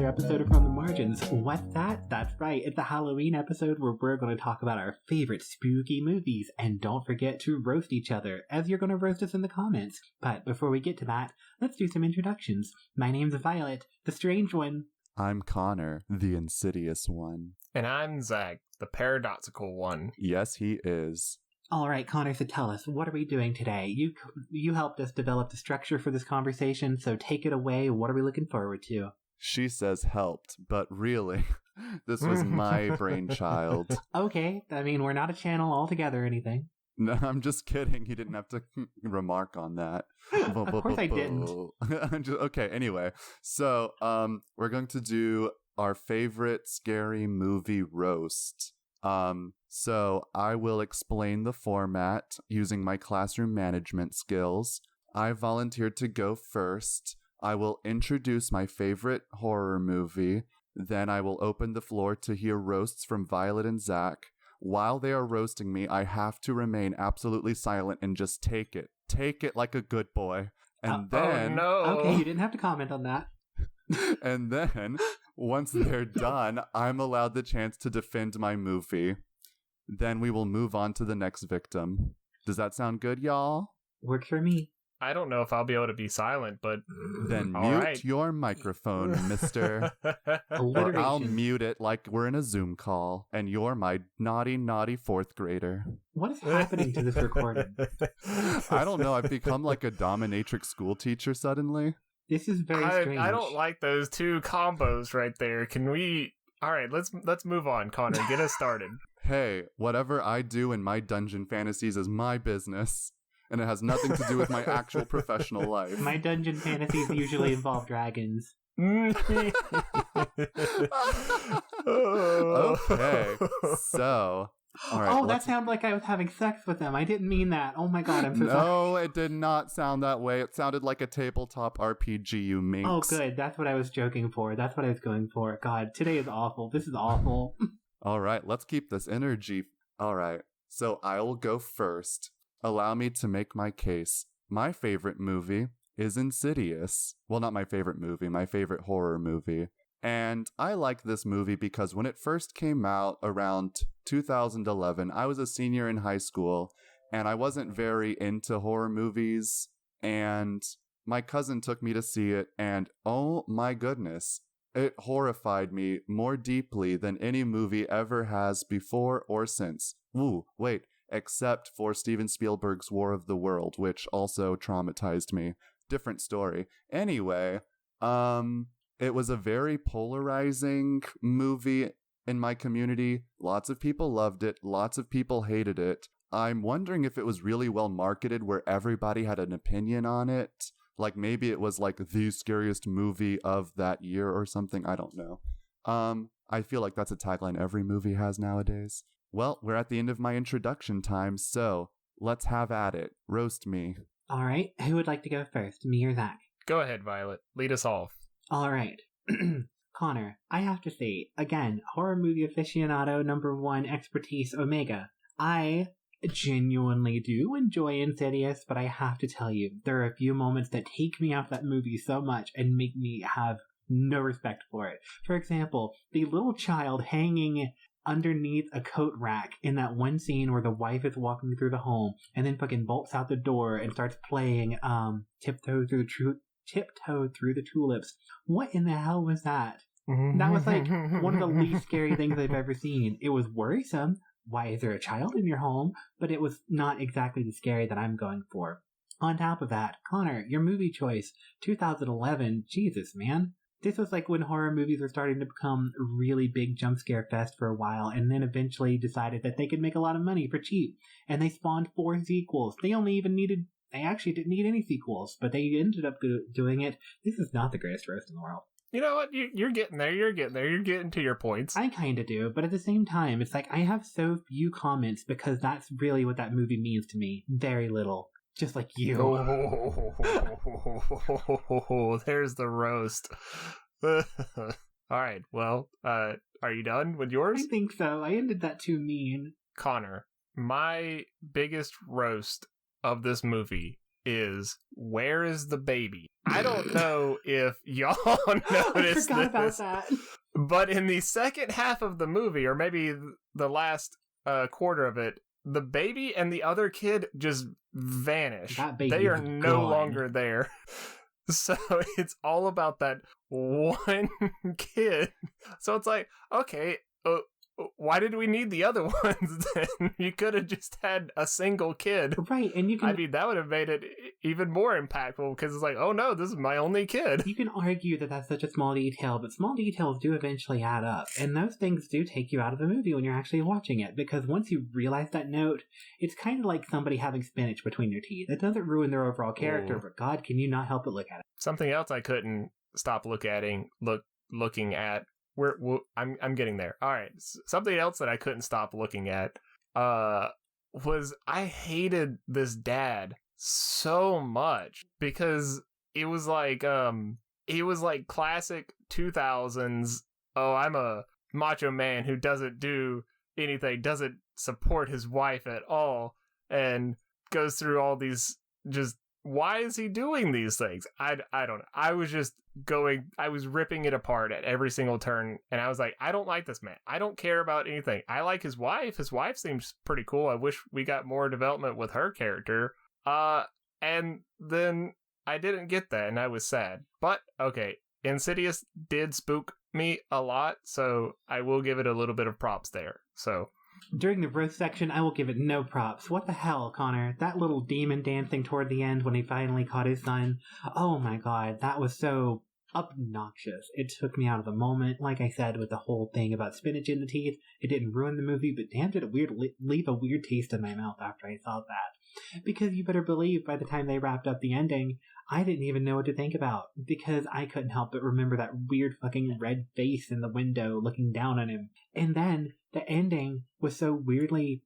another episode of From the Margins. What's that? That's right, it's a Halloween episode where we're going to talk about our favorite spooky movies, and don't forget to roast each other, as you're going to roast us in the comments. But before we get to that, let's do some introductions. My name's Violet, the strange one. I'm Connor, the insidious one. And I'm Zach, the paradoxical one. Yes, he is. All right, Connor, so tell us, what are we doing today? You helped us develop the structure for this conversation, so take it away. What are we looking forward to? She says helped, but really, this was my brainchild. Okay, I mean, we're not a channel altogether or anything. No, I'm just kidding. He didn't have to remark on that. Of course I didn't. Okay, anyway. So, we're going to do our favorite scary movie roast. So I will explain the format using my classroom management skills. I volunteered to go first. I will introduce my favorite horror movie. Then I will open the floor to hear roasts from Violet and Zach. While they are roasting me, I have to remain absolutely silent and just take it. Take it like a good boy. And then... Oh, no. Okay, you didn't have to comment on that. And then, once they're done, I'm allowed the chance to defend my movie. Then we will move on to the next victim. Does that sound good, y'all? Works for me. I don't know if I'll be able to be silent, but... Then All mute right. your microphone, mister. Or I'll Alliteration. mute it like we're in a Zoom call, and you're my naughty, naughty fourth grader. What is happening to this recording? I don't know, I've become like a dominatrix school teacher suddenly. This is very strange. I don't like those two combos right there. Can we... All right, let's move on, Connor. Get us started. Hey, whatever I do in my dungeon fantasies is my business, and it has nothing to do with my actual professional life. My dungeon fantasies usually involve dragons. Okay, so... All right, That sounded like I was having sex with them. I didn't mean that. Oh my god, I'm so sorry. No, it did not sound that way. It sounded like a tabletop RPG, you minx. Oh good, that's what I was joking for. That's what I was going for. God, today is awful. This is awful. All right, let's keep this energy. All right, so I will go first. Allow me to make my case. My favorite movie is Insidious. Well, not my favorite movie, my favorite horror movie. And I like this movie because when it first came out around 2011, I was a senior in high school, and I wasn't very into horror movies, and my cousin took me to see it, and oh my goodness, it horrified me more deeply than any movie ever has before or since. Ooh, wait, except for Steven Spielberg's War of the World, which also traumatized me. Different story. Anyway, it was a very polarizing movie in my community. Lots of people loved it. Lots of people hated it. I'm wondering if it was really well marketed where everybody had an opinion on it. Like maybe it was like the scariest movie of that year or something. I don't know. I feel like that's a tagline every movie has nowadays. Well, we're at the end of my introduction time, so let's have at it. Roast me. All right, who would like to go first, me or Zach? Go ahead, Violet. Lead us off. All right. Connor, I have to say, again, horror movie aficionado number one expertise Omega. I genuinely do enjoy Insidious, but I have to tell you, there are a few moments that take me off that movie so much and make me have no respect for it. For example, the little child hanging underneath a coat rack in that one scene where the wife is walking through the home and then fucking bolts out the door and starts playing Tiptoe Through the Tulips. What in the hell was that? That was like one of the least scary things I've ever seen. It was worrisome. Why is there a child in your home? But it was not exactly the scary that I'm going for. On top of that, Connor, your movie choice, 2011, Jesus, man. This was like when horror movies were starting to become a really big jump scare fest for a while, and then eventually decided that they could make a lot of money for cheap. And they spawned 4 sequels. They actually didn't need any sequels, but they ended up doing it. This is not the greatest roast in the world. You know what? You're getting there. You're getting to your points. I kind of do, but at the same time, it's like I have so few comments because that's really what that movie means to me. Very little. Just like you. Oh, there's the roast. All right. Well, are you done with yours? I think so. I ended that too mean. Connor, my biggest roast of this movie is, where is the baby? I don't know if y'all noticed I forgot this, about that. but in the second half of the movie, or maybe the last quarter of it, the baby and the other kid just vanish. That baby They are is no gone. longer there. So it's all about that one kid. So it's like, okay, why did we need the other ones then? You could have just had a single kid. Right, and you can... I mean, that would have made it even more impactful, because it's like, oh no, this is my only kid. You can argue that that's such a small detail, but small details do eventually add up. And those things do take you out of the movie when you're actually watching it, because once you realize that note, it's kind of like somebody having spinach between their teeth. It doesn't ruin their overall character, but God, can you not help but look at it? Something else I couldn't stop looking at. I'm getting there. All right. Something else that I couldn't stop looking at was I hated this dad so much, because it was like classic 2000s. Oh, I'm a macho man who doesn't do anything, doesn't support his wife at all, and goes through all these just, why is he doing these things? I don't know. I was ripping it apart at every single turn, and I was like, I don't like this man. I don't care about anything. I like his wife. His wife seems pretty cool. I wish we got more development with her character. And then I didn't get that, and I was sad. But, okay, Insidious did spook me a lot, so I will give it a little bit of props there. So... During the roast section, I will give it no props. What the hell, Connor? That little demon dancing toward the end when he finally caught his son. Oh my god, that was so obnoxious. It took me out of the moment. Like I said, with the whole thing about spinach in the teeth, it didn't ruin the movie, but damn, did it leave a weird taste in my mouth after I saw that. Because you better believe by the time they wrapped up the ending, I didn't even know what to think about, because I couldn't help but remember that weird fucking red face in the window looking down on him. And then the ending was so weirdly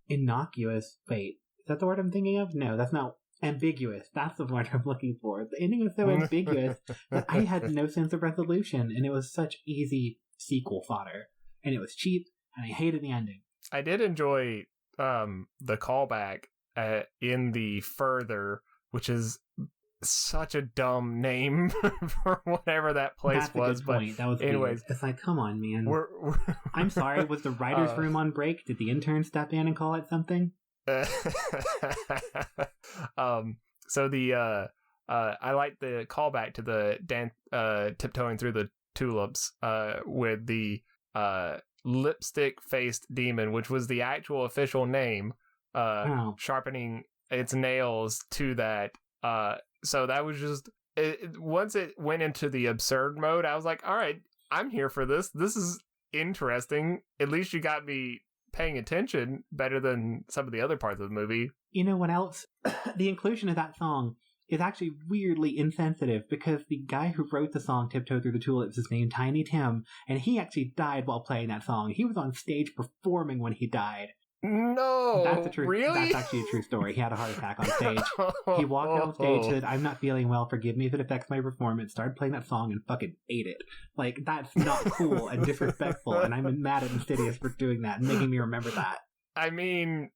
innocuous. Wait, is that the word I'm thinking of? No, that's not. Ambiguous. That's the word I'm looking for. The ending was so ambiguous that I had no sense of resolution, and it was such easy sequel fodder. And it was cheap, and I hated the ending. I did enjoy the callback in the Further, which is such a dumb name for whatever that place That's a was. good point. That was anyways, weird. It's like, come on, man. we're I'm sorry. Was the writer's room on break? Did the intern step in and call it something? So the I like the callback to the tiptoeing through the tulips with the lipstick faced demon, which was the actual official name, sharpening its nails to that. So that was just once it went into the absurd mode, I was like, all right, I'm here for this. This is interesting. At least you got me paying attention better than some of the other parts of the movie. You know what else? The inclusion of that song is actually weirdly insensitive, because the guy who wrote the song Tiptoe Through the Tulips is named Tiny Tim, and he actually died while playing that song. He was on stage performing when he died. No, that's a true. Really? That's actually a true story. He had a heart attack on stage. He walked on stage, said, "I'm not feeling well. Forgive me if it affects my performance." Started playing that song and fucking ate it. Like, that's not cool and disrespectful. And I'm mad at Insidious for doing that and making me remember that. I mean,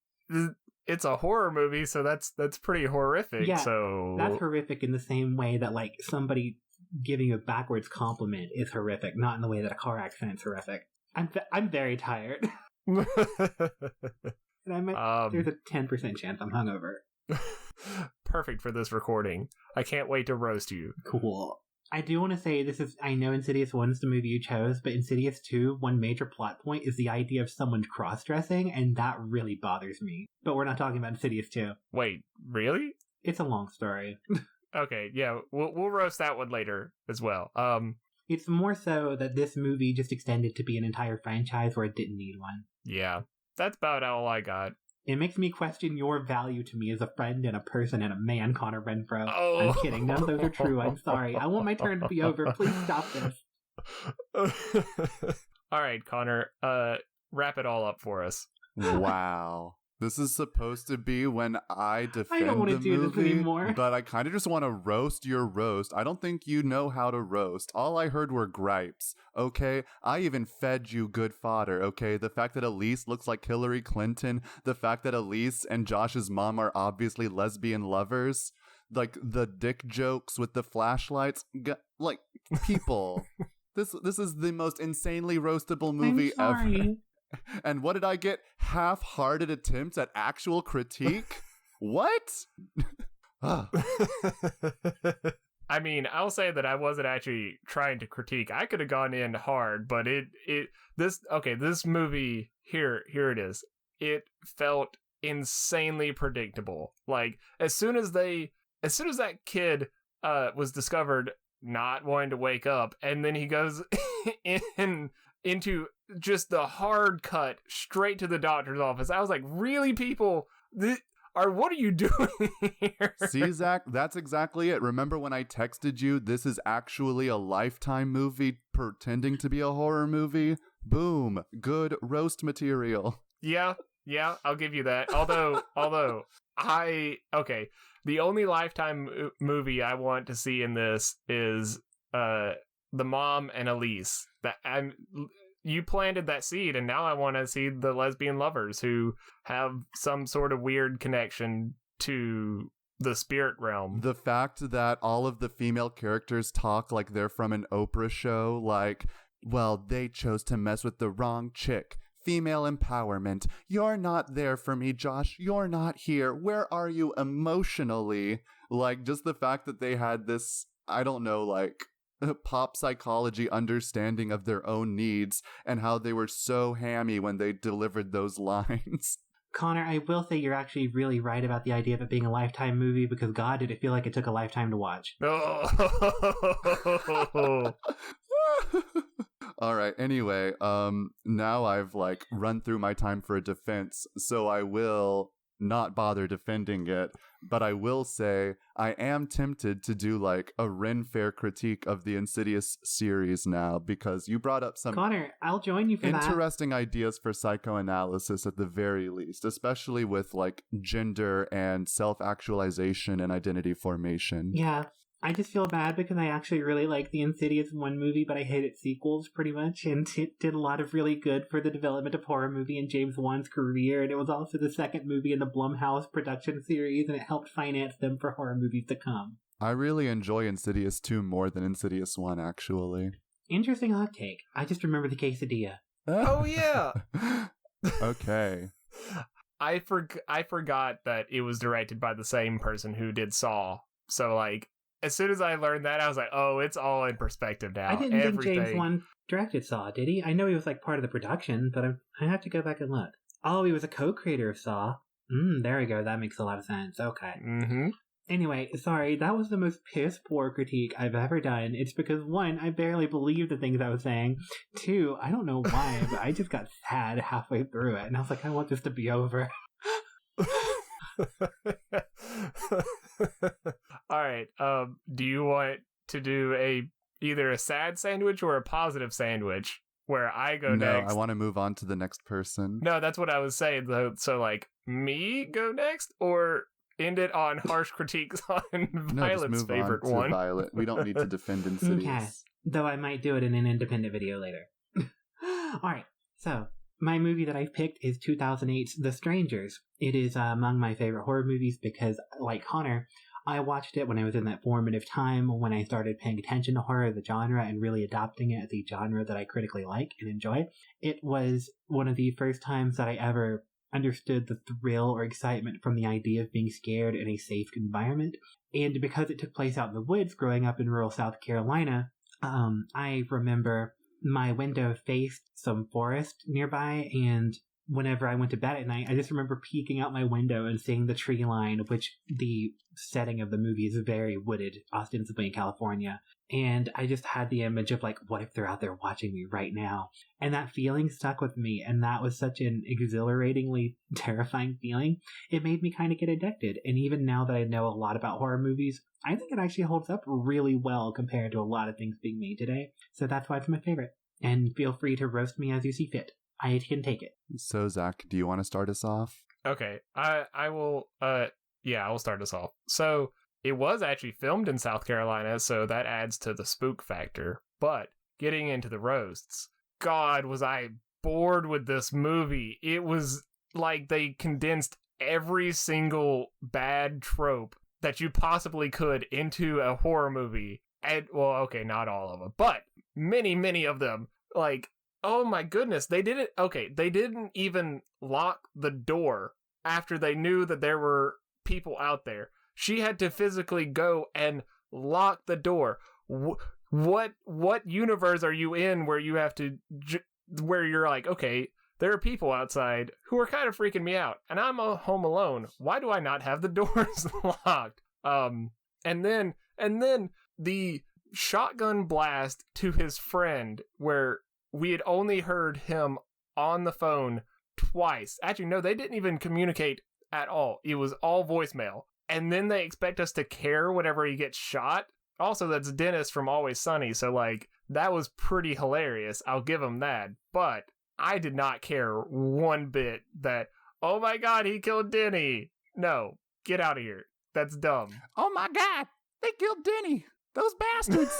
it's a horror movie, so that's pretty horrific. Yeah, so that's horrific in the same way that, like, somebody giving you a backwards compliment is horrific, not in the way that a car accident's horrific. I'm very tired. And there's a 10% chance I'm hungover. Perfect for this recording. I can't wait to roast you. Cool. I do want to say I know Insidious 1 is the movie you chose, but Insidious 2, one major plot point is the idea of someone cross-dressing, and that really bothers me. But we're not talking about Insidious 2. Wait, really? It's a long story. Okay, yeah, we'll roast that one later as well. It's more so that this movie just extended to be an entire franchise where it didn't need one. Yeah, that's about all I got. It makes me question your value to me as a friend and a person and a man, Connor Renfro. Oh. I'm kidding. None of those are true. I'm sorry. I want my turn to be over. Please stop this. All right, Connor. Wrap it all up for us. Wow. This is supposed to be when I defend don't wanna the do this movie, anymore. but I kind of just want to roast your roast. I don't think you know how to roast. All I heard were gripes, okay? I even fed you good fodder, okay? The fact that Elise looks like Hillary Clinton, the fact that Elise and Josh's mom are obviously lesbian lovers, like the dick jokes with the flashlights, like, people. This is the most insanely roastable movie I'm sorry. ever. And what did I get? Half-hearted attempts at actual critique? What? I mean, I'll say that I wasn't actually trying to critique. I could have gone in hard, but this movie here it is. It felt insanely predictable. Like as soon as that kid was discovered not wanting to wake up, and then he goes into just the hard cut straight to the doctor's office. I was like, really, people? What are you doing here? See, Zach, that's exactly it. Remember when I texted you, this is actually a Lifetime movie pretending to be a horror movie? Boom. Good roast material. Yeah, I'll give you that. Although, the only Lifetime movie I want to see in this is the mom and Elise. You planted that seed, and now I want to see the lesbian lovers who have some sort of weird connection to the spirit realm. The fact that all of the female characters talk like they're from an Oprah show, like, well, they chose to mess with the wrong chick. Female empowerment. You're not there for me, Josh. You're not here. Where are you emotionally? Like, just the fact that they had this, I don't know, like, pop psychology understanding of their own needs and how they were so hammy when they delivered those lines. Connor, I will say you're actually really right about the idea of it being a Lifetime movie, because God, did it feel like it took a lifetime to watch. Oh. All right, anyway, now I've like run through my time for a defense, so I will not bother defending it, but I will say I am tempted to do like a Ren Fair critique of the Insidious series now, because you brought up some Connor, I'll join you for that. interesting ideas for psychoanalysis at the very least, especially with like gender and self-actualization and identity formation. Yeah, I just feel bad because I actually really like the Insidious 1 movie, but I hated sequels pretty much, and it did a lot of really good for the development of horror movie in James Wan's career, and it was also the second movie in the Blumhouse production series, and it helped finance them for horror movies to come. I really enjoy Insidious 2 more than Insidious 1, actually. Interesting hot take. I just remember the quesadilla. Oh, yeah! Okay. I forgot that it was directed by the same person who did Saw, so like, as soon as I learned that, I was like, oh, it's all in perspective now. I didn't think James Wan directed Saw, did he? I know he was like part of the production, but I have to go back and look. Oh, he was a co-creator of Saw. There we go. That makes a lot of sense. Okay. Mm-hmm. Anyway, sorry, that was the most piss-poor critique I've ever done. It's because, 1, I barely believed the things I was saying. 2, I don't know why, but I just got sad halfway through it, and I was like, I want this to be over. All right. Do you want to do either a sad sandwich or a positive sandwich where I go next? No, I want to move on to the next person. No, that's what I was saying though. So like me go next, or end it on harsh critiques on Violet's favorite one. Violet. We don't need to defend Insidious. Okay. Though I might do it in an independent video later. Alright, so my movie that I've picked is 2008's The Strangers. It is among my favorite horror movies because, like Connor, I watched it when I was in that formative time when I started paying attention to horror as a genre and really adopting it as a genre that I critically like and enjoy. It was one of the first times that I ever understood the thrill or excitement from the idea of being scared in a safe environment. And because it took place out in the woods growing up in rural South Carolina, I remember my window faced some forest nearby, and whenever I went to bed at night, I just remember peeking out my window and seeing the tree line, which the setting of the movie is very wooded, ostensibly in California. And I just had the image of like, what if they're out there watching me right now? And that feeling stuck with me, and that was such an exhilaratingly terrifying feeling. It made me kind of get addicted. And even now that I know a lot about horror movies, I think it actually holds up really well compared to a lot of things being made today. So that's why it's my favorite. And feel free to roast me as you see fit. I can take it. So, Zach, do you want to start us off? Okay, I will I will start us off. So it was actually filmed in South Carolina, so that adds to the spook factor. But getting into the roasts, God, was I bored with this movie. It was like they condensed every single bad trope that you possibly could into a horror movie. And well, okay, not all of them, but many of them. Like, oh my goodness, they didn't. Okay, they didn't even lock the door after they knew that there were people out there. She had to physically go and lock the door. What universe are you in where you have to where you're like, okay, there are people outside who are kind of freaking me out, and I'm home alone. Why do I not have the doors locked? And then the shotgun blast to his friend, where we had only heard him on the phone twice. Actually, no, they didn't even communicate at all. It was all voicemail. And then they expect us to care whenever he gets shot. Also, that's Dennis from Always Sunny, so like that was pretty hilarious. I'll give him that. But I did not care one bit that, oh my god, he killed Denny. No, get out of here. That's dumb. Oh my god, they killed Denny. Those bastards.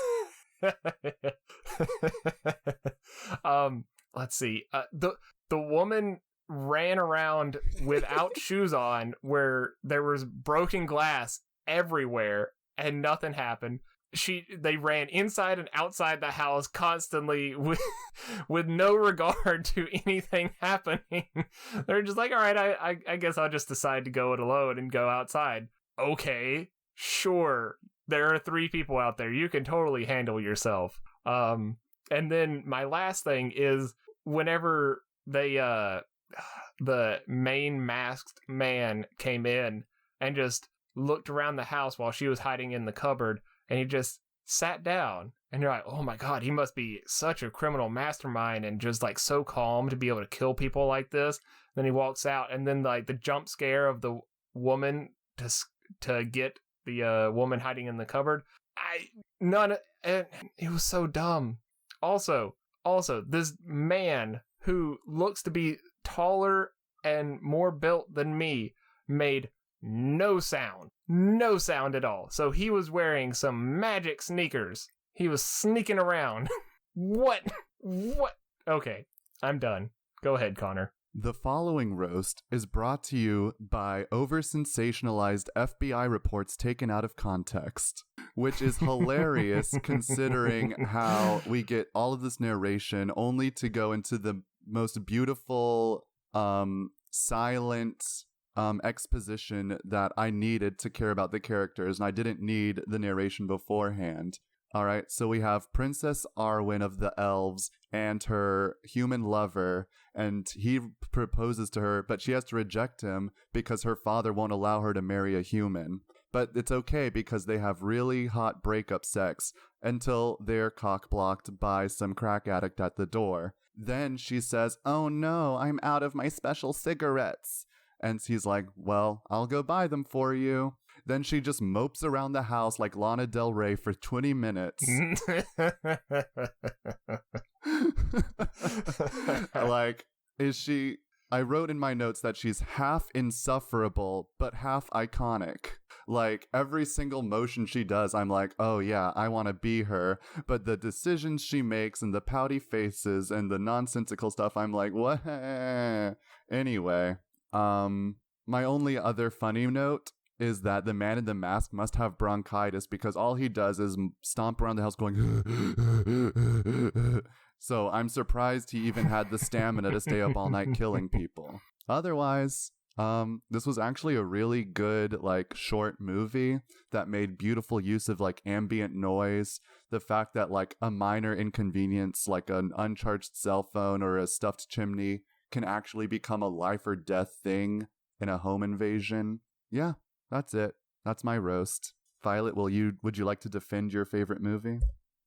Let's see. The woman ran around without shoes on, where there was broken glass everywhere and nothing happened. They ran inside and outside the house constantly with no regard to anything happening. They're just like, all right, I guess I'll just decide to go it alone and go outside. Okay, sure. There are 3 people out there. You can totally handle yourself. And then my last thing is whenever they the main masked man came in and just looked around the house while she was hiding in the cupboard, and he just sat down, and you're like, oh my god, he must be such a criminal mastermind and just like so calm to be able to kill people like this. Then he walks out, and then like the jump scare of the woman to get the woman hiding in the cupboard, it was so dumb. Also, this man who looks to be taller and more built than me made no sound at all. So he was wearing some magic sneakers. He was sneaking around. What? Okay, I'm done. Go ahead, Connor. The following roast is brought to you by over-sensationalized FBI reports taken out of context, which is hilarious considering how we get all of this narration only to go into the most beautiful, silent exposition that I needed to care about the characters, and I didn't need the narration beforehand. All right, so we have Princess Arwen of the Elves and her human lover, and he proposes to her, but she has to reject him because her father won't allow her to marry a human. But it's okay because they have really hot breakup sex until they're cock-blocked by some crack addict at the door. Then she says, oh no, I'm out of my special cigarettes. And he's like, well, I'll go buy them for you. Then she just mopes around the house like Lana Del Rey for 20 minutes. Like, is she... I wrote in my notes that she's half insufferable, but half iconic. Like, every single motion she does, I'm like, oh yeah, I want to be her. But the decisions she makes and the pouty faces and the nonsensical stuff, I'm like, what? Anyway, my only other funny note is that the man in the mask must have bronchitis because all he does is stomp around the house going so I'm surprised he even had the stamina to stay up all night killing people. Otherwise, this was actually a really good, like, short movie that made beautiful use of, like, ambient noise. The fact that, like, a minor inconvenience, like an uncharged cell phone or a stuffed chimney, can actually become a life or death thing in a home invasion. Yeah, that's it. That's my roast. Violet, would you like to defend your favorite movie?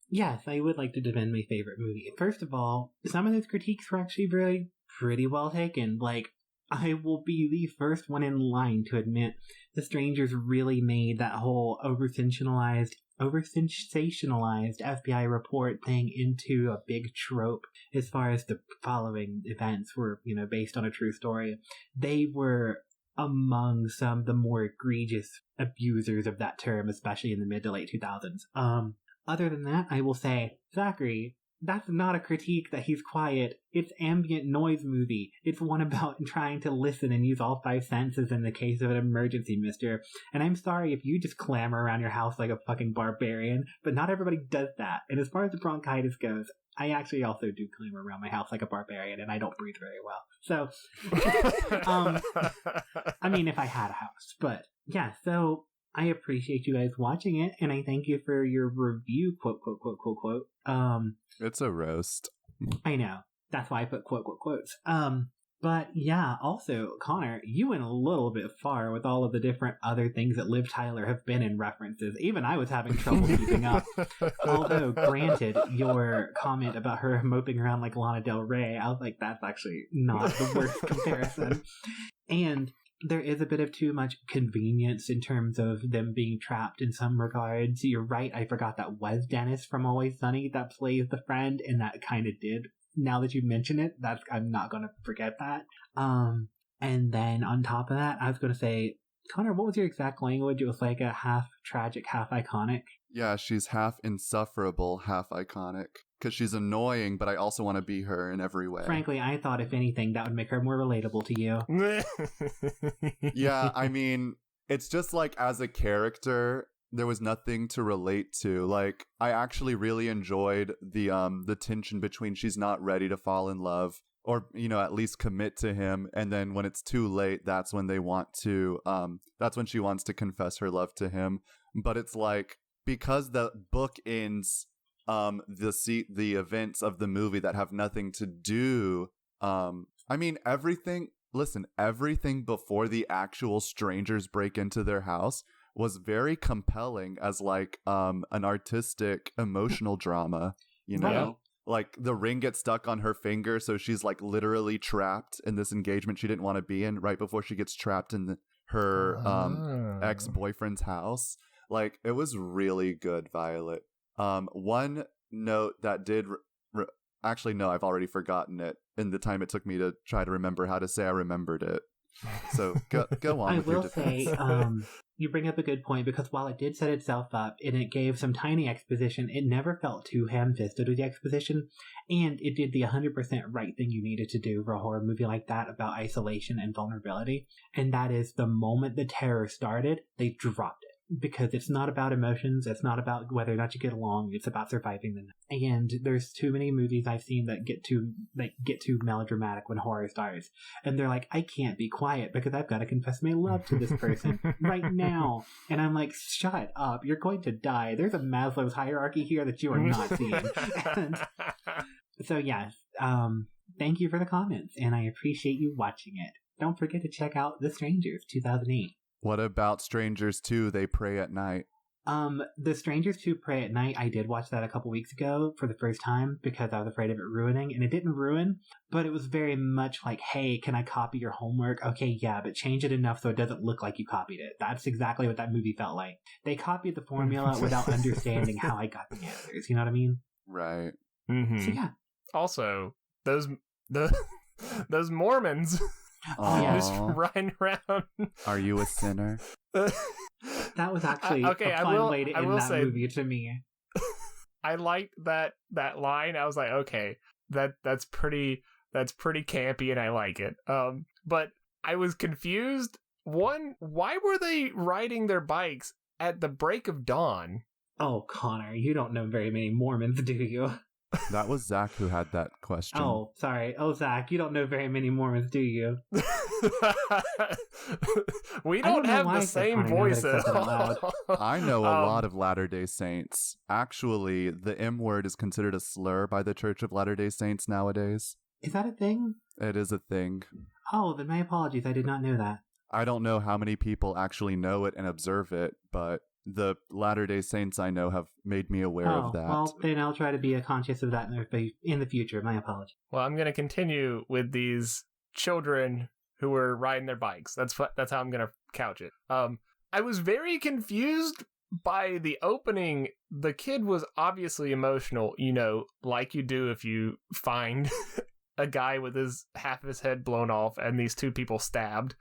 Yes, I would like to defend my favorite movie. First of all, some of those critiques were actually really pretty well taken. Like, I will be the first one in line to admit The Strangers really made that whole over-sensationalized FBI report thing into a big trope as far as the following events were, based on a true story. They were among some of the more egregious abusers of that term, especially in the mid to late 2000s. Other than that, I will say, Zachary, that's not a critique that he's quiet. It's ambient noise movie. It's one about trying to listen and use all five senses in the case of an emergency, mister. And I'm sorry if you just clamor around your house like a fucking barbarian, but not everybody does that. And as far as the bronchitis goes, I actually also do clamor around my house like a barbarian, and I don't breathe very well. So, I mean, if I had a house. But, yeah, so I appreciate you guys watching it, and I thank you for your review, quote, quote, quote, quote, quote. It's a roast. I know. That's why I put quote, quote, quotes. But yeah, also, Connor, you went a little bit far with all of the different other things that Liv Tyler have been in references. Even I was having trouble keeping up. Although, granted, your comment about her moping around like Lana Del Rey, I was like, that's actually not the worst comparison. And there is a bit of too much convenience in terms of them being trapped in some regards. You're right, I forgot that was Dennis from Always Sunny that plays the friend, and that kind of did. Now that you mention it, I'm not going to forget that. And then on top of that, I was going to say, Connor, what was your exact language? It was like a half tragic, half iconic. Yeah, she's half insufferable, half iconic. Because she's annoying, but I also want to be her in every way. Frankly, I thought if anything, that would make her more relatable to you. Yeah, I mean, it's just like as a character, there was nothing to relate to. Like, I actually really enjoyed the tension between she's not ready to fall in love, or, you know, at least commit to him, and then when it's too late, that's when they want to, that's when she wants to confess her love to him. But it's like, because the book ends the events of the movie that have nothing to do, I mean, everything before the actual strangers break into their house was very compelling as like an artistic emotional drama, you know? Right. Like the ring gets stuck on her finger, so she's like literally trapped in this engagement she didn't want to be in right before she gets trapped in her ex-boyfriend's house. Like, it was really good, Violet. One note that did actually, no, I've already forgotten it in the time it took me to try to remember how to say I remembered it. So go on with your defense. I will say, you bring up a good point, because while it did set itself up and it gave some tiny exposition, it never felt too ham-fisted with the exposition, and it did the 100% right thing you needed to do for a horror movie like that about isolation and vulnerability, and that is the moment the terror started, they dropped it. Because it's not about emotions, it's not about whether or not you get along, it's about surviving the night. And there's too many movies I've seen that get too melodramatic when horror starts. And they're like, I can't be quiet because I've got to confess my love to this person right now. And I'm like, shut up, you're going to die. There's a Maslow's hierarchy here that you are not seeing. And so yes, thank you for the comments, and I appreciate you watching it. Don't forget to check out The Strangers, 2008. What about Strangers 2, They Pray at Night? The Strangers 2 Pray at Night, I did watch that a couple weeks ago for the first time because I was afraid of it ruining, and it didn't ruin, but it was very much like, hey, can I copy your homework? Okay, yeah, but change it enough so it doesn't look like you copied it. That's exactly what that movie felt like. They copied the formula without understanding how I got the answers, you know what I mean? Right. Mm-hmm. So yeah. Also, those Mormons... just riding around. Are you a sinner? That was actually a fun way to end that movie to me. I liked that line. I was like, okay, that's pretty campy, and I like it. But I was confused. One, why were they riding their bikes at the break of dawn? Oh, Connor, you don't know very many Mormons, do you? That was Zach who had that question. Oh, sorry. Oh, Zach, you don't know very many Mormons, do you? We don't have the same voice at all. I know a lot of Latter-day Saints. Actually, the M word is considered a slur by the Church of Latter-day Saints nowadays. Is that a thing? It is a thing. Oh, then my apologies. I did not know that. I don't know how many people actually know it and observe it, but the Latter-day Saints I know have made me aware of that. Well, then I'll try to be conscious of that in the future. My apologies. Well, I'm going to continue with these children who were riding their bikes. That's how I'm going to couch it. I was very confused by the opening. The kid was obviously emotional, you know, like you do if you find a guy with half of his head blown off and these two people stabbed.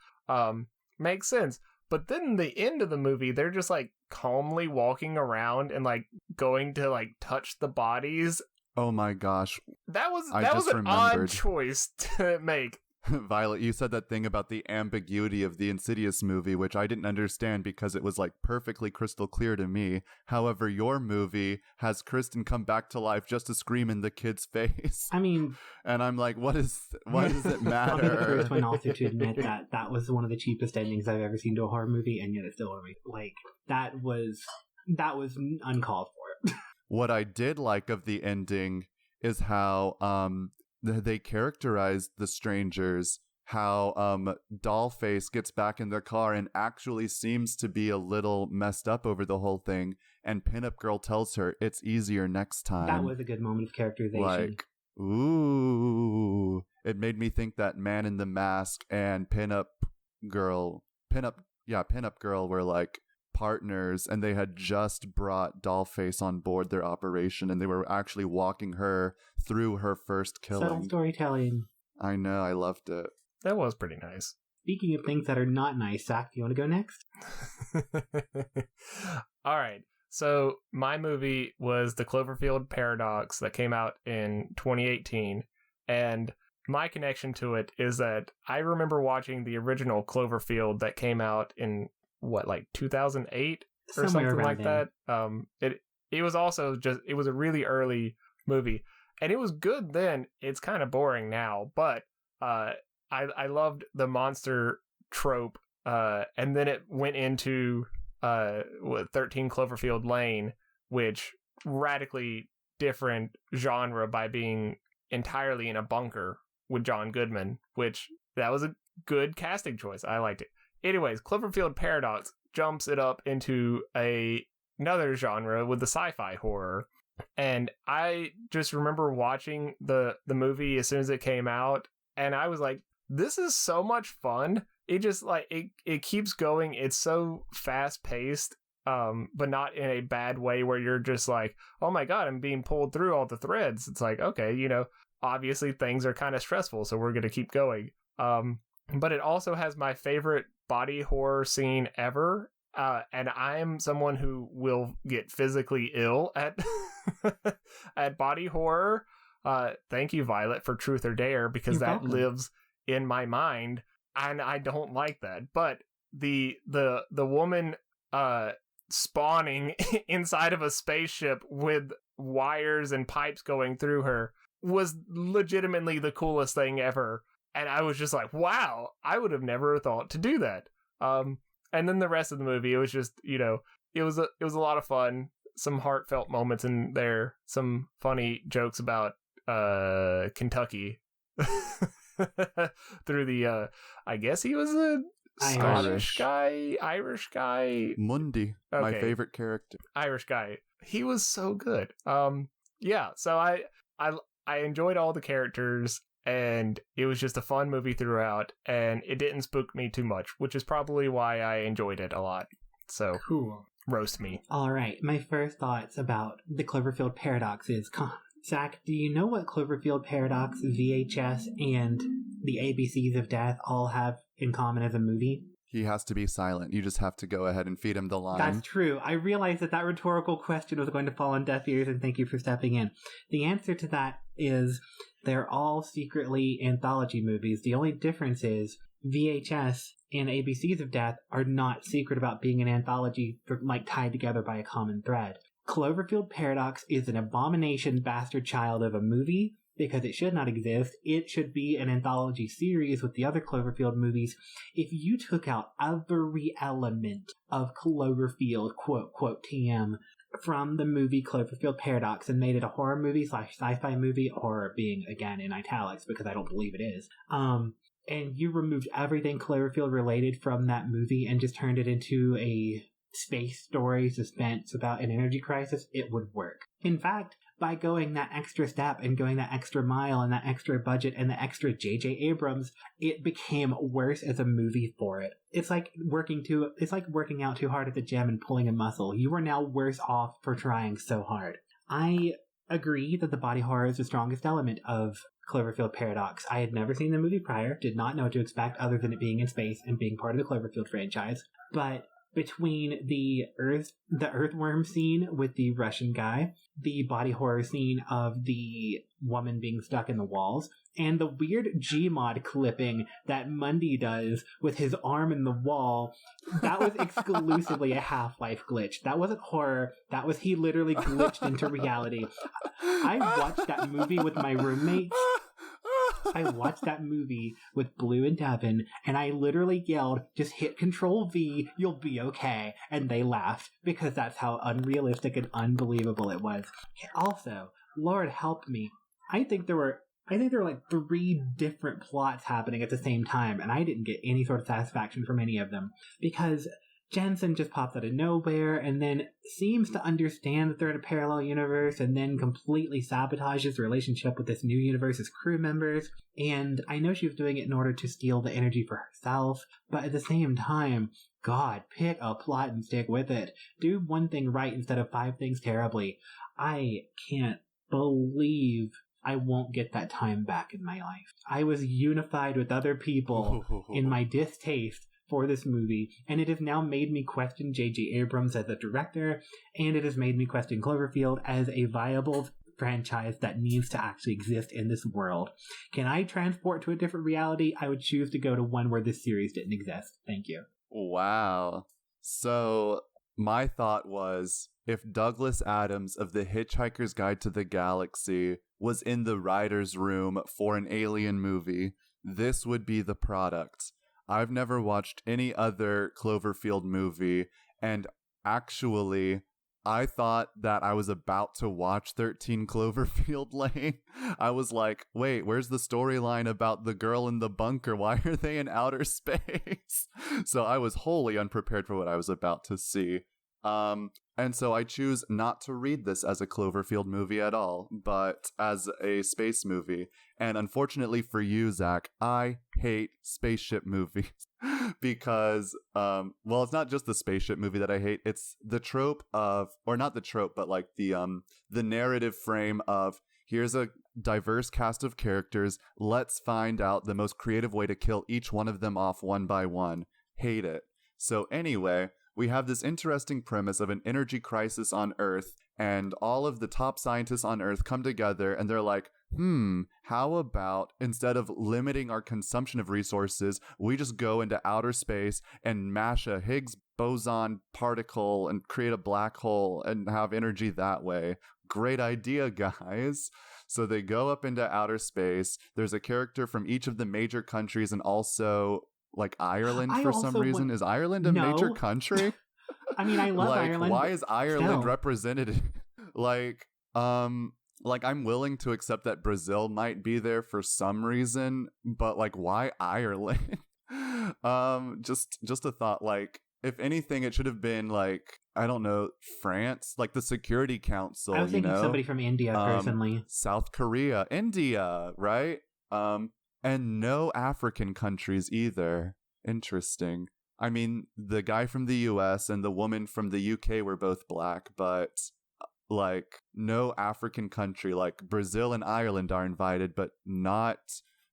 makes sense. But then the end of the movie, they're just like calmly walking around and like going to like touch the bodies. Oh my gosh. That was an remembered. odd choice to make. Violet, you said that thing about the ambiguity of the Insidious movie, which I didn't understand because it was like perfectly crystal clear to me. However, your movie has Kristen come back to life just to scream in the kid's face. I mean, and I'm like, why does it I'll be the matter? first one also to admit that was one of the cheapest endings I've ever seen to a horror movie, and yet it's still like that was uncalled for. What I did like of the ending is how they characterized the strangers, how Dollface gets back in their car and actually seems to be a little messed up over the whole thing, and Pinup Girl tells her it's easier next time. That was a good moment of characterization. Like, ooh. It made me think that Man in the Mask and Pinup Girl were like partners, and they had just brought Dollface on board their operation, and they were actually walking her through her first killing. Subtle storytelling. I know, I loved it. That was pretty nice. Speaking of things that are not nice, Zach, do you want to go next? All right. So my movie was The Cloverfield Paradox that came out in 2018, and my connection to it is that I remember watching the original Cloverfield that came out in 2008 or Somewhere something around like then. that. It was also it was a really early movie, and it was good then. It's kind of boring now, but I loved the monster trope, and then it went into 13 Cloverfield Lane, which radically different genre by being entirely in a bunker with John Goodman, which that was a good casting choice. I liked it. Anyways, Cloverfield Paradox jumps it up into another genre with the sci-fi horror. And I just remember watching the movie as soon as it came out, and I was like, this is so much fun. It just like it keeps going. It's so fast paced, but not in a bad way where you're just like, oh my god, I'm being pulled through all the threads. It's like, okay, obviously things are kind of stressful, so we're gonna keep going. But it also has my favorite body horror scene ever. And I am someone who will get physically ill at at body horror. Thank you, Violet, for Truth or Dare, because You're that welcome. lives in my mind, and I don't like that. But the woman spawning inside of a spaceship with wires and pipes going through her was legitimately the coolest thing ever. And I was just like, wow, I would have never thought to do that. And then the rest of the movie, it was just, it was a lot of fun. Some heartfelt moments in there. Some funny jokes about Kentucky through the, I guess he was a Scottish guy, Irish guy. Mundy, my favorite character. Irish guy. He was so good. Yeah, so I enjoyed all the characters, and it was just a fun movie throughout, and it didn't spook me too much, which is probably why I enjoyed it a lot. So, Cool. Roast me. All right, my first thoughts about the Cloverfield Paradox is, Zach, do you know what Cloverfield Paradox, VHS, and the ABCs of Death all have in common as a movie? He has to be silent. You just have to go ahead and feed him the line. That's true. I realized that rhetorical question was going to fall on deaf ears, and thank you for stepping in. The answer to that is they're all secretly anthology movies. The only difference is VHS and ABCs of Death are not secret about being an anthology tied together by a common thread. Cloverfield Paradox is an abomination bastard child of a movie because it should not exist. It should be an anthology series with the other Cloverfield movies. If you took out every element of Cloverfield, quote, TM, from the movie Cloverfield Paradox and made it a horror movie / sci-fi movie, horror being, again, in italics because I don't believe it is, and you removed everything Cloverfield related from that movie and just turned it into a space story suspense about an energy crisis, it would work. In fact, by going that extra step and going that extra mile and that extra budget and the extra J.J. Abrams, it became worse as a movie for it. It's like working out too hard at the gym and pulling a muscle. You are now worse off for trying so hard. I agree that the body horror is the strongest element of Cloverfield Paradox. I had never seen the movie prior, did not know what to expect other than it being in space and being part of the Cloverfield franchise. But between the earthworm scene with the Russian guy, the body horror scene of the woman being stuck in the walls, and the weird Gmod clipping that Mundy does with his arm in the wall, that was exclusively a Half-Life glitch. That wasn't horror. That was he literally glitched into reality. I watched that movie with my roommates. I watched that movie with Blue and Devin, and I literally yelled, just hit Control V, you'll be okay. And they laughed, because that's how unrealistic and unbelievable it was. Also, Lord help me, I think there were like 3 different plots happening at the same time, and I didn't get any sort of satisfaction from any of them. Because Jensen just pops out of nowhere and then seems to understand that they're in a parallel universe and then completely sabotages the relationship with this new universe's crew members. And I know she was doing it in order to steal the energy for herself, but at the same time, God, pick a plot and stick with it. Do one thing right instead of 5 things terribly. I can't believe I won't get that time back in my life. I was unified with other people in my distaste for this movie, and it has now made me question J.J. Abrams as a director, and it has made me question Cloverfield as a viable franchise that needs to actually exist in this world. Can I transport to a different reality? I would choose to go to one where this series didn't exist. Thank you. Wow. So my thought was, if Douglas Adams of The Hitchhiker's Guide to the Galaxy was in the writer's room for an alien movie, this would be the product. I've never watched any other Cloverfield movie, and actually, I thought that I was about to watch 13 Cloverfield Lane. I was like, wait, where's the storyline about the girl in the bunker? Why are they in outer space? So I was wholly unprepared for what I was about to see. And so I choose not to read this as a Cloverfield movie at all, but as a space movie. And unfortunately for you, Zach, I hate spaceship movies because, well, it's not just the spaceship movie that I hate. It's the trope of, or not the trope, but like the narrative frame of, here's a diverse cast of characters. Let's find out the most creative way to kill each one of them off one by one. Hate it. So anyway, we have this interesting premise of an energy crisis on Earth, and all of the top scientists on Earth come together and they're like, how about instead of limiting our consumption of resources, we just go into outer space and mash a Higgs boson particle and create a black hole and have energy that way. Great idea, guys. So they go up into outer space. There's a character from each of the major countries, and also like Ireland for some reason. Is Ireland a major country? I mean, I love Ireland. Why is Ireland represented? I'm willing to accept that Brazil might be there for some reason, but like, why Ireland? Just a thought. Like, if anything, it should have been like, I don't know, France, like the Security Council. I was thinking somebody from India personally. South Korea, India, right? And no African countries either. Interesting. I mean, the guy from the US and the woman from the UK were both black, but like no African country. Like Brazil and Ireland are invited, but not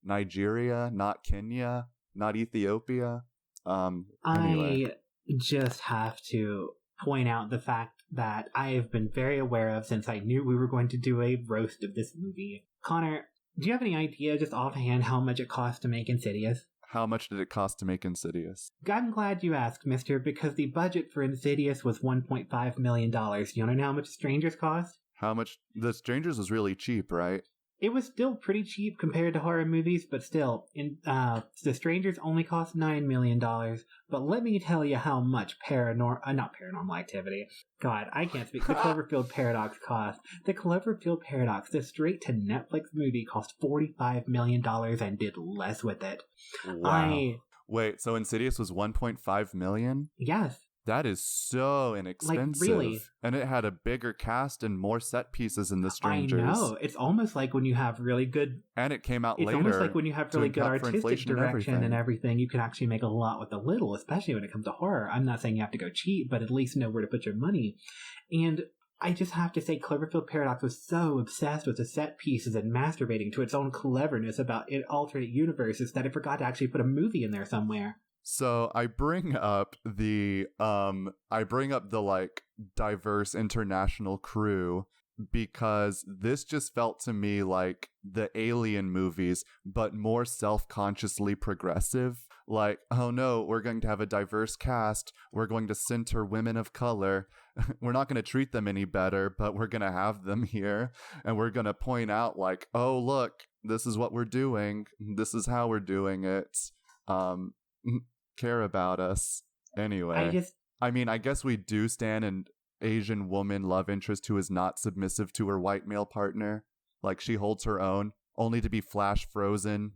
Nigeria, not Kenya, not Ethiopia. Anyway. I just have to point out the fact that I have been very aware of since I knew we were going to do a roast of this movie. Connor, do you have any idea just offhand how much it cost to make Insidious? How much did it cost to make Insidious? I'm glad you asked, mister, because the budget for Insidious was $1.5 million. You want to know how much Strangers cost? How much? The Strangers was really cheap, right? It was still pretty cheap compared to horror movies, but still, The Strangers only cost $9 million. But let me tell you how much not Paranormal Activity. God, I can't speak. The Cloverfield Paradox cost. The Cloverfield Paradox, the straight-to-Netflix movie, cost $45 million and did less with it. Wow. Wait, so Insidious was $1.5 million? Yes. That is so inexpensive. Like, really? And it had a bigger cast and more set pieces in The Strangers. I know. It's almost like when you have really good... And it came out later. It's almost like when you have really good artistic direction and everything, you can actually make a lot with a little, especially when it comes to horror. I'm not saying you have to go cheap, but at least know where to put your money. And I just have to say, Cloverfield Paradox was so obsessed with the set pieces and masturbating to its own cleverness about alternate universes that it forgot to actually put a movie in there somewhere. So I bring up the like diverse international crew because this just felt to me like the Alien movies, but more self-consciously progressive. Like, oh no, we're going to have a diverse cast. We're going to center women of color. We're not going to treat them any better, but we're going to have them here. And we're going to point out like, oh, look, this is what we're doing. This is how we're doing it. Care about us. Anyway, I guess we do stand an Asian woman love interest who is not submissive to her white male partner. Like, she holds her own, only to be flash frozen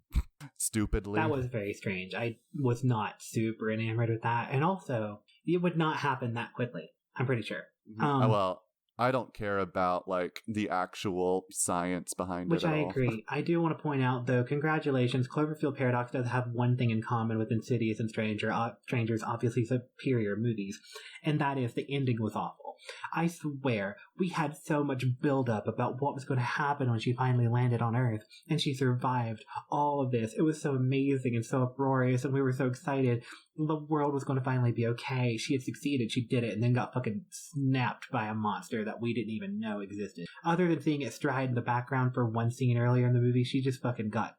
stupidly. That was very strange. I was not super enamored with that. And also, it would not happen that quickly, I'm pretty sure. Well, I don't care about, like, the actual science behind it at all. Which I agree. I do want to point out, though, congratulations, Cloverfield Paradox does have one thing in common with Insidious and Stranger's obviously superior movies, and that is the ending was awful. I swear, we had so much build-up about what was going to happen when she finally landed on Earth, and she survived all of this. It was so amazing and so uproarious, and we were so excited. The world was going to finally be okay. She had succeeded, she did it, and then got fucking snapped by a monster that we didn't even know existed. Other than seeing it stride in the background for one scene earlier in the movie, she just fucking got.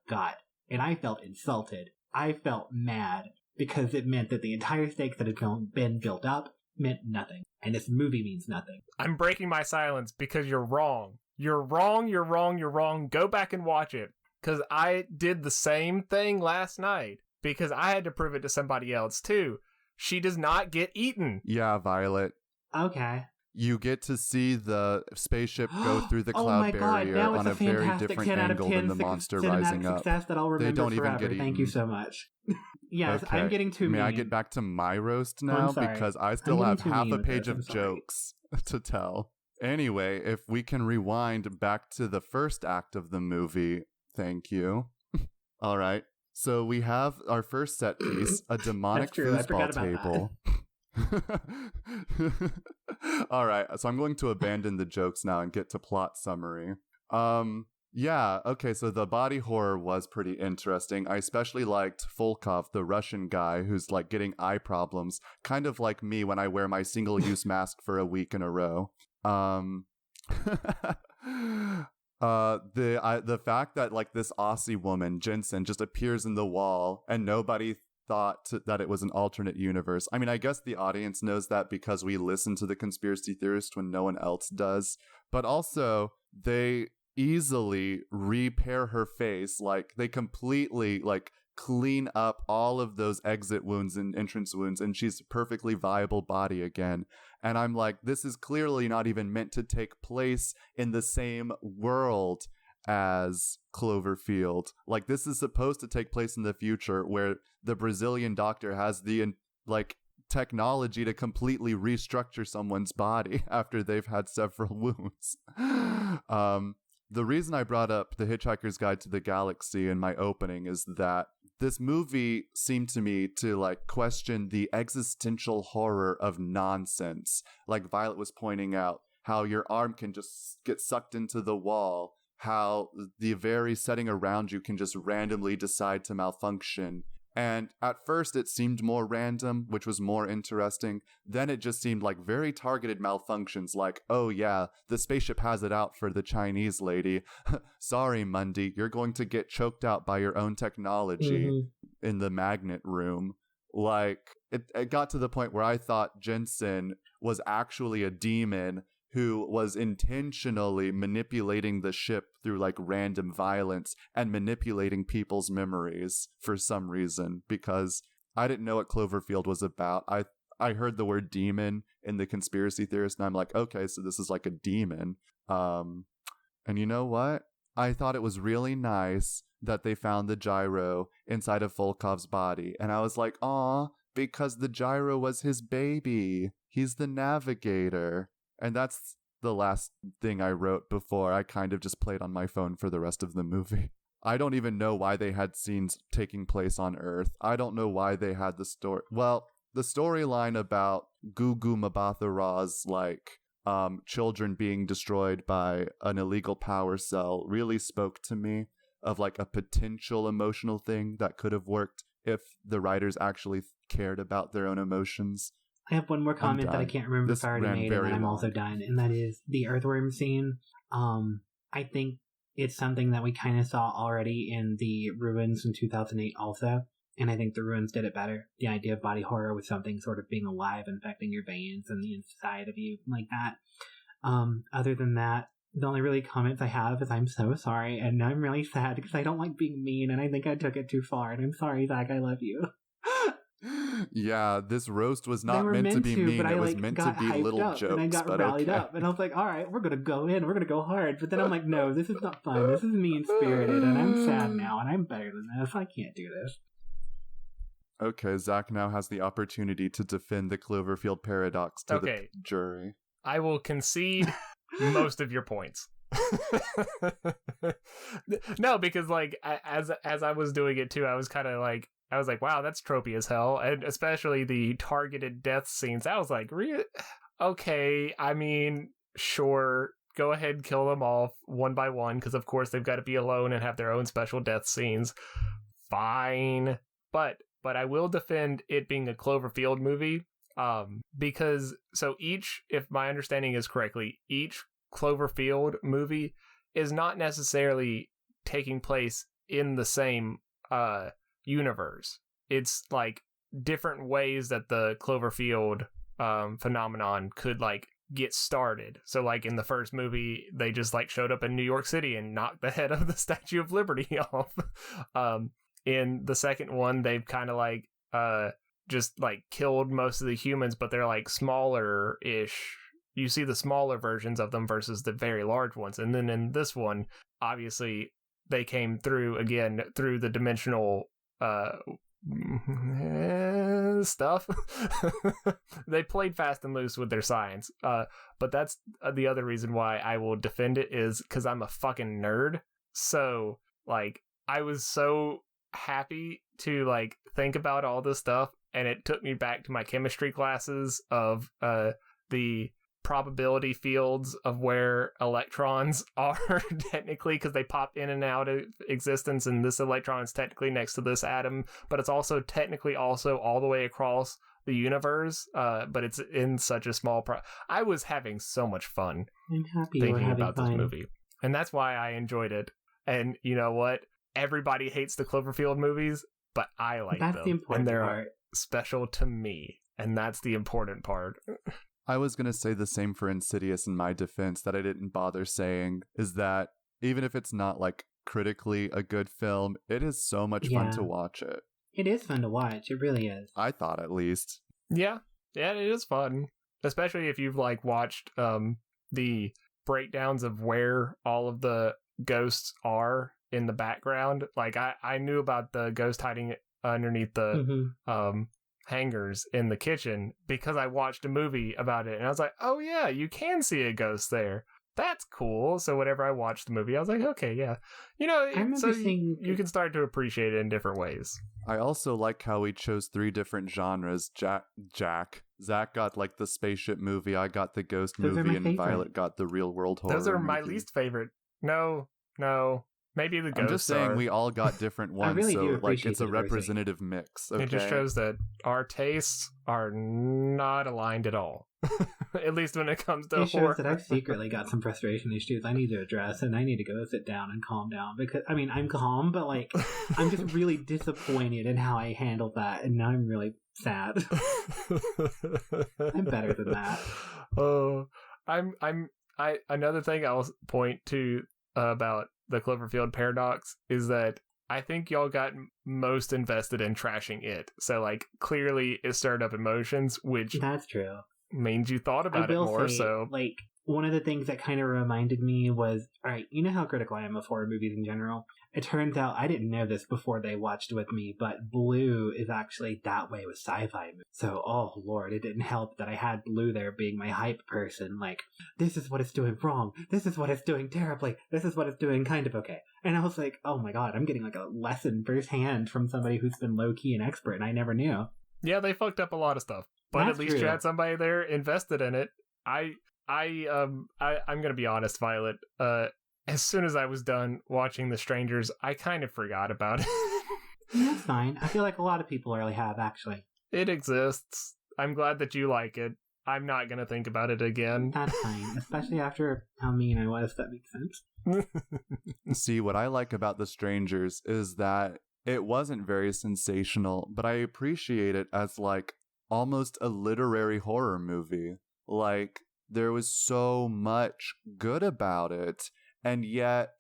And I felt insulted. I felt mad, because it meant that the entire stakes that had been built up meant nothing. And this movie means nothing. I'm breaking my silence because you're wrong. You're wrong, you're wrong, you're wrong. Go back and watch it. Because I did the same thing last night. Because I had to prove it to somebody else, too. She does not get eaten. Yeah, Violet. Okay. You get to see the spaceship go through the cloud barrier on a very different angle than the monster rising up. That I'll remember they don't forever. even get eaten. Thank you so much. Yes, okay. I'm getting too mean. May I get back to my roast now? Because I still have half a page of jokes to tell. Anyway, if we can rewind back to the first act of the movie, thank you. All right. So we have our first set piece, a demonic foosball table. All right, so I'm going to abandon the jokes now and get to plot summary. Yeah, okay, so the body horror was pretty interesting. I especially liked Volkov, the Russian guy who's like getting eye problems, kind of like me when I wear my single-use mask for a week in a row. The fact that like this Aussie woman, Jensen, just appears in the wall and nobody thought that it was an alternate universe. I mean, I guess the audience knows that because we listen to the conspiracy theorist when no one else does. But also, they easily repair her face. Like, they completely, like, clean up all of those exit wounds and entrance wounds, and she's a perfectly viable body again. And I'm like, this is clearly not even meant to take place in the same world as Cloverfield. Like, this is supposed to take place in the future where the Brazilian doctor has the like technology to completely restructure someone's body after they've had several wounds. The reason I brought up The Hitchhiker's Guide to the Galaxy in my opening is that this movie seemed to me to like question the existential horror of nonsense. Like Violet was pointing out, how your arm can just get sucked into the wall, how the very setting around you can just randomly decide to malfunction. And at first it seemed more random, which was more interesting. Then it just seemed like very targeted malfunctions, like, oh yeah, the spaceship has it out for the Chinese lady. Sorry, Mundy, you're going to get choked out by your own technology in the magnet room. Like, it got to the point where I thought Jensen was actually a demon who was intentionally manipulating the ship through like random violence and manipulating people's memories for some reason, because I didn't know what Cloverfield was about. I heard the word demon in the conspiracy theorist and I'm like, okay, so this is like a demon. And you know what? I thought it was really nice that they found the gyro inside of Volkov's body. And I was like, aw, because the gyro was his baby. He's the navigator. And that's the last thing I wrote before I kind of just played on my phone for the rest of the movie. I don't even know why they had scenes taking place on Earth. I don't know why they had the story. Well, the storyline about Gugu Mbatha-Raw's, like, children being destroyed by an illegal power cell really spoke to me of like a potential emotional thing that could have worked if the writers actually cared about their own emotions. I have one more comment that I can't remember if I already made, and then I'm also done, and that is the earthworm scene. I think it's something that we kind of saw already in the Ruins in 2008 also, and I think the Ruins did it better. The idea of body horror with something sort of being alive, infecting your veins and the inside of you like that. Other than that, the only really comments I have is I'm so sorry, and I'm really sad because I don't like being mean, and I think I took it too far, and I'm sorry, Zach, I love you. Yeah, this roast was not meant to be mean. It was meant to be little jokes. And I got rallied up, and I was like, all right, we're going to go in, we're going to go hard. But then I'm like, no, this is not fun. This is mean-spirited, and I'm sad now, and I'm better than this. I can't do this. Okay, Zach now has the opportunity to defend the Cloverfield paradox to the jury. I will concede most of your points. No, because like as I was doing it too, I was kind of like, I was like, wow, that's tropey as hell. And especially the targeted death scenes. I was like, okay, I mean, sure, go ahead, kill them all one by one, because of course they've got to be alone and have their own special death scenes. Fine. But I will defend it being a Cloverfield movie, because so each, if my understanding is correctly, each Cloverfield movie is not necessarily taking place in the same universe. It's like different ways that the Cloverfield phenomenon could like get started. So like in the first movie, they just like showed up in New York City and knocked the head of the Statue of Liberty off. In the second one, they've kind of like just like killed most of the humans, but they're like smaller-ish. You see the smaller versions of them versus the very large ones. And then in this one, obviously, they came through again through the dimensional stuff. They played fast and loose with their science. But that's the other reason why I will defend it, is because I'm a fucking nerd. So, like, I was so happy to, like, think about all this stuff, and it took me back to my chemistry classes of the probability fields of where electrons are technically, because they pop in and out of existence, and this electron is technically next to this atom, but it's also technically also all the way across the universe, but it's in such a small I was having so much fun thinking about this movie, and that's why I enjoyed it. And you know what, everybody hates the Cloverfield movies, but I like them, the and they're special to me, and that's the important part. I was going to say the same for Insidious in my defense that I didn't bother saying, is that even if it's not like critically a good film, it is so much fun to watch it. It is fun to watch. It really is. I thought, at least. Yeah, it is fun. Especially if you've like watched the breakdowns of where all of the ghosts are in the background. Like I knew about the ghost hiding underneath the hangers in the kitchen because I watched a movie about it, and I was like, oh yeah, you can see a ghost there. That's cool. So whenever I watched the movie, I was like, okay, yeah. You know, so you can start to appreciate it in different ways. I also like how we chose 3 different genres. Zach got like the spaceship movie, I got the ghost movie, and Violet got the real world horror. Those are my least favorite. No. Maybe the ghosts. I'm just saying we all got different ones, really so like it's a representative mix. Okay? It just shows that our tastes are not aligned at all. At least when it comes to it horror. Shows that I've secretly got some frustration issues I need to address, and I need to go sit down and calm down, because I mean I'm calm, but like I'm just really disappointed in how I handled that, and now I'm really sad. I'm better than that. Oh, another thing I'll point to about the Cloverfield paradox is that I think y'all got most invested in trashing it. So, like, clearly it stirred up emotions, which that's true. Means you thought about it more. So, like, one of the things that kind of reminded me was, all right, you know how critical I am of horror movies in general? It turns out, I didn't know this before they watched with me, but Blue is actually that way with sci-fi movies. So, oh lord, it didn't help that I had Blue there being my hype person. Like, this is what it's doing wrong. This is what it's doing terribly. This is what it's doing kind of okay. And I was like, oh my god, I'm getting like a lesson firsthand from somebody who's been low-key an expert, and I never knew. Yeah, they fucked up a lot of stuff. But at least you had somebody there invested in it. I'm gonna be honest, Violet. As soon as I was done watching The Strangers, I kind of forgot about it. That's fine. I feel like a lot of people really have, actually. It exists. I'm glad that you like it. I'm not gonna think about it again. That's fine, especially after how mean I was. That makes sense. See, what I like about The Strangers is that it wasn't very sensational, but I appreciate it as like almost a literary horror movie. Like, there was so much good about it, and yet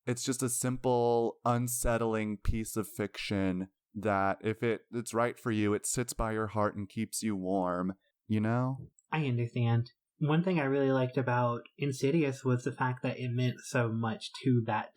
it's just a simple, unsettling piece of fiction that if it's right for you, it sits by your heart and keeps you warm, you know? I understand. One thing I really liked about Insidious was the fact that it meant so much to that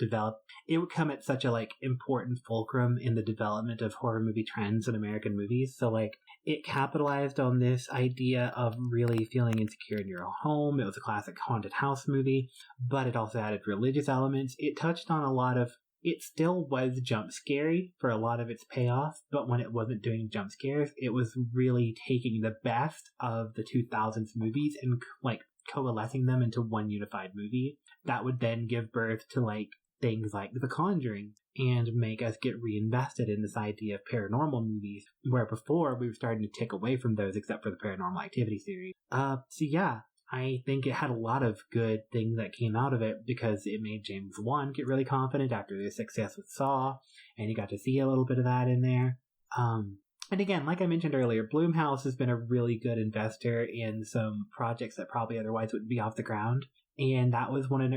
it would come at such a like important fulcrum in the development of horror movie trends in American movies. So like it capitalized on this idea of really feeling insecure in your own home. It was a classic haunted house movie, but it also added religious elements. It touched on a lot of it still was jump scary for a lot of its payoff, but when it wasn't doing jump scares, it was really taking the best of the 2000s movies and like coalescing them into one unified movie that would then give birth to like things like The Conjuring and make us get reinvested in this idea of paranormal movies, where before we were starting to tick away from those except for the Paranormal Activity series. So yeah, I think it had a lot of good things that came out of it because it made James Wan get really confident after their success with Saw, and you got to see a little bit of that in there. And again, like I mentioned earlier, Blumhouse has been a really good investor in some projects that probably otherwise wouldn't be off the ground, and that was one of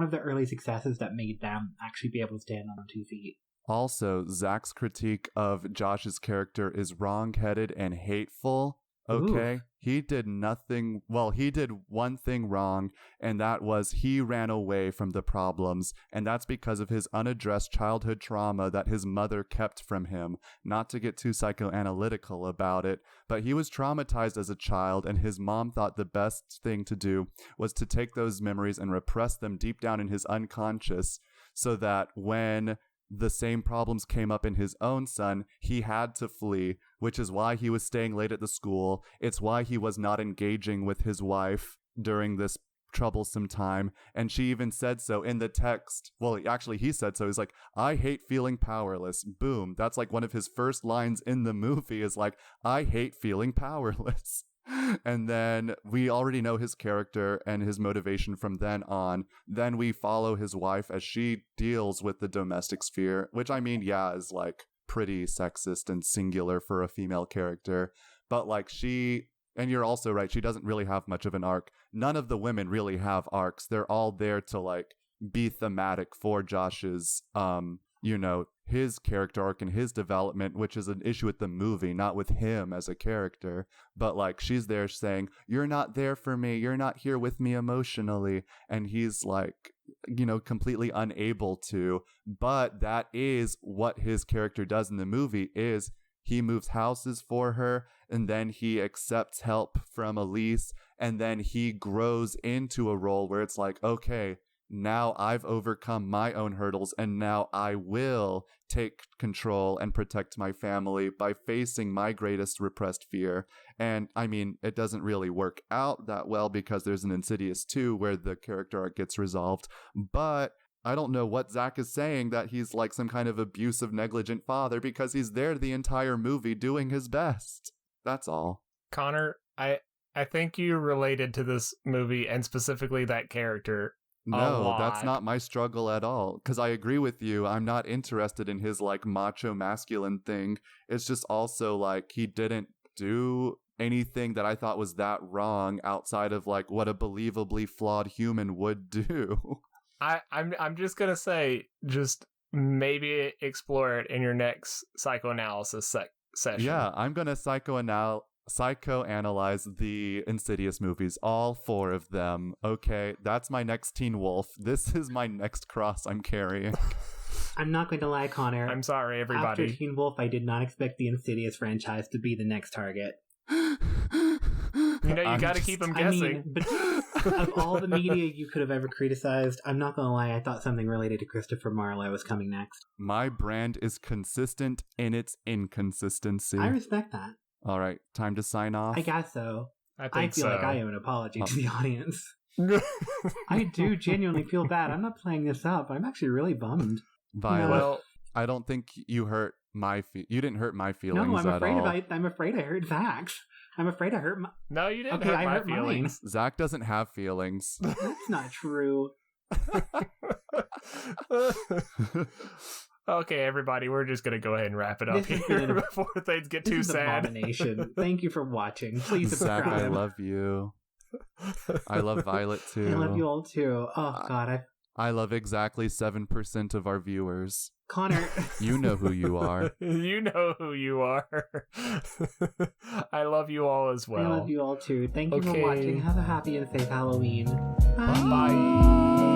the early successes that made them actually be able to stand on 2 feet. Also, Zach's critique of Josh's character is wrong-headed and hateful. Okay, Ooh. he did nothing. Well, he did one thing wrong, and that was he ran away from the problems, and that's because of his unaddressed childhood trauma that his mother kept from him. Not to get too psychoanalytical about it, but he was traumatized as a child, and his mom thought the best thing to do was to take those memories and repress them deep down in his unconscious, so that when the same problems came up in his own son, he had to flee, which is why he was staying late at the school. It's why he was not engaging with his wife during this troublesome time. And she even said so in the text. Well, actually, he said so. He's like, I hate feeling powerless. Boom. That's like one of his first lines in the movie is like, I hate feeling powerless. And then we already know his character and his motivation from then on. Then we follow his wife as she deals with the domestic sphere, which I mean, yeah, is like pretty sexist and singular for a female character. But like and you're also right, she doesn't really have much of an arc. None of the women really have arcs. They're all there to like be thematic for Josh's, his character arc and his development, which is an issue with the movie, not with him as a character. But like she's there saying, you're not there for me, you're not here with me emotionally, and he's like, completely unable to. But that is what his character does in the movie, is he moves houses for her, and then he accepts help from Elise, and then he grows into a role where it's like, okay, now I've overcome my own hurdles, and now I will take control and protect my family by facing my greatest repressed fear. And I mean, it doesn't really work out that well because there's an Insidious 2 where the character arc gets resolved. But I don't know what Zach is saying, that he's like some kind of abusive, negligent father, because he's there the entire movie doing his best. That's all. Connor, I think you related to this movie and specifically that character. No, that's not my struggle at all. Because I agree with you. I'm not interested in his like macho masculine thing. It's just also like he didn't do anything that I thought was that wrong outside of like what a believably flawed human would do. I'm just gonna say, just maybe explore it in your next psychoanalysis session. Yeah, I'm gonna psychoanalyze the Insidious movies, all 4 of them. Okay, that's my next Teen Wolf. This is my next cross I'm carrying. I'm not going to lie, Connor. I'm sorry, everybody. After Teen Wolf, I did not expect the Insidious franchise to be the next target. You gotta keep them guessing. But of all the media you could have ever criticized, I'm not gonna lie, I thought something related to Christopher Marlowe was coming next. My brand is consistent in its inconsistency. I respect that. All right, time to sign off. I guess so. I feel like I owe an apology to the audience. I do genuinely feel bad. I'm not playing this up. I'm actually really bummed. Violet, Well, I don't think you hurt you didn't hurt my feelings No, I'm at all. I'm afraid I hurt Zach's. I'm afraid I hurt my... No, you didn't Okay, hurt I my hurt mine. feelings. Zach doesn't have feelings. That's not true. Okay, everybody, we're just gonna go ahead and wrap it up here before things get too sad. Abomination. Thank you for watching. Please subscribe. Zach, I love you. I love Violet too. I love you all too. Oh God, I love exactly 7% of our viewers. Connor. You know who you are. You know who you are. I love you all as well. I love you all too. Thank you for watching. Have a happy and safe Halloween. Bye.